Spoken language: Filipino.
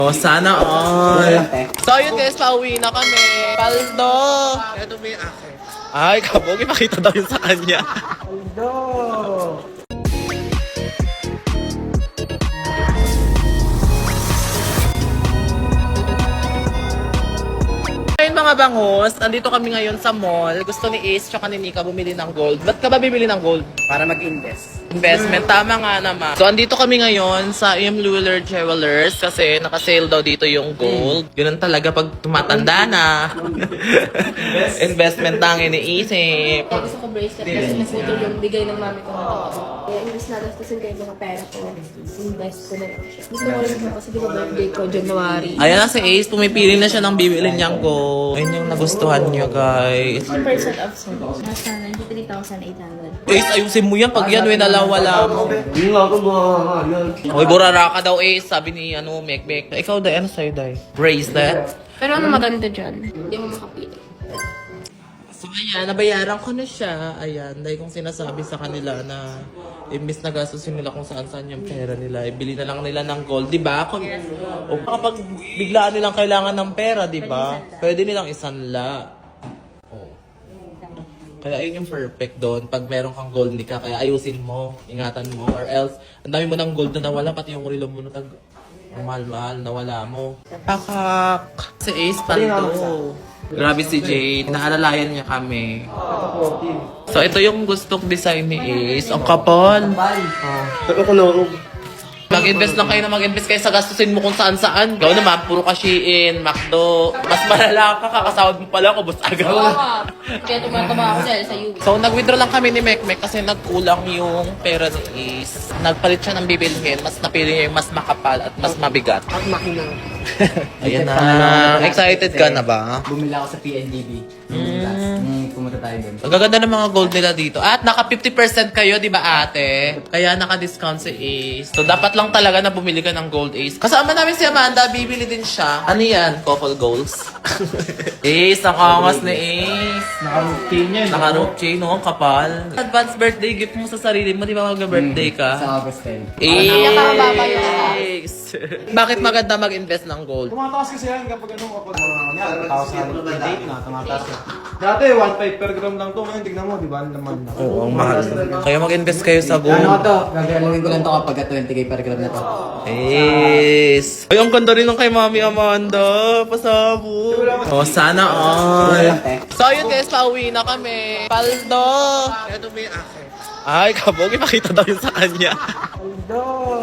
Oh, sana all. So yun guys, pauwi na kami. Paldo! Ito may akin. Ay, kabog, ipakita daw yun sa kanya. Paldo! Ayun mga bangus, andito kami ngayon sa mall. Gusto ni Ace tsaka ni Nika bumili ng gold. Ba't ka ba bibili ng gold? Para mag-invest. Investment, tama nga naman. So, andito kami ngayon sa M. Luller Jewelers kasi naka-sale daw dito yung gold. Ganun talaga pag tumatanda na. Investment na ang iniisip. Kaya gusto ko bracelet kasi naputol yung bigay ng mami ko. Kaya imbis na gastusin ko yung mga pera ko, invest ko na lang siya. Gusto ko rin po kasi di ba birthday ko, January. Ayan na si Ace, pumipili na siya ng bibili niyang gold. Ayun yung nagustuhan niyo, guys. 10% off sir. Nasa 93,800. Ace, ayusin mo yan pag yan, wala mo. Hindi nga ako mga Hoy, burara ka daw, Ace. Sabi ni, Mek. Ikaw, Day, ano sa'yo, Day? Bracelet? Pero ano maganda dyan? Hindi mo makapili. So, ayan, nabayaran ko na siya. Ayan, dahil kung sinasabi sa kanila na imbis na gastusin nila kung saan-saan yung pera nila, ibili na lang nila ng gold, di ba? Kung, o kapag biglaan nilang kailangan ng pera, di ba? Pwede nilang isanla. Oh. Kaya yun yung perfect doon. Pag meron kang gold ka, kaya ayusin mo, ingatan mo, or else, ang dami mo ng gold na nawala, pati yung relo mo na mahal-mahal, nawala mo. Pakak! Si Ace Paldo. Grabe si Jade, naalalayan niya kami. So, ito yung gustong design ni Ace. Ang kapal. Saka ko na ako. Mag-invest lang kayo na mag-invest kayo sa gastusin mo kung saan-saan. Gawin naman, puro ka Shein, McDo. Mas malala ka, kakasahod mo pala ako, boss aga. Kaya tumataba ako dahil sa UV. So, nag-withdraw lang kami ni Mek kasi nagkulang yung pera ni Ace. Nagpalit siya ng bibilhin, mas napili niya yung mas makapal at mas mabigat. At makina. Ayan na. Excited ka na ba? Bumili ako sa PNDB. Pumunta tayo doon. Ang gaganda ng mga gold nila dito. At naka 50% kayo, di ba ate? Kaya naka-discount si Ace. So dapat lang talaga na bumili ka ng gold, Ace. Kasama namin si Amanda, bibili din siya. Ano yan? Couple goals? Ace, ang angas ni Ace. Naka-rope chain yan. Naka-rope chain, no? Ang kapal. Advance birthday gift mo sa sarili mo, di ba mag-birthday ka? Sa August 10. Nakakababa yung Ace! Bakit maganda mag-invest ng gold? Tumataas kasi yan kapag ano, kapag tao sa date na, tumataas yan. Dati, 1.5 per gram lang to. Ngayon, tignan mo, di ba? Ang laman na. Oo, ang mahal. Kaya mag-invest kayo sa Ano gold. to? Gagalawin ko lang to kapag 20k per gram na to. Yes! Ay, ang ganda rin ng kay Mami Amanda. Pasabo. Oh, sana all. So, yun guys, pauwi na kami. Paldo! Ito may akin. Ay, kabog, ipakita daw yun sa kanya. Paldo!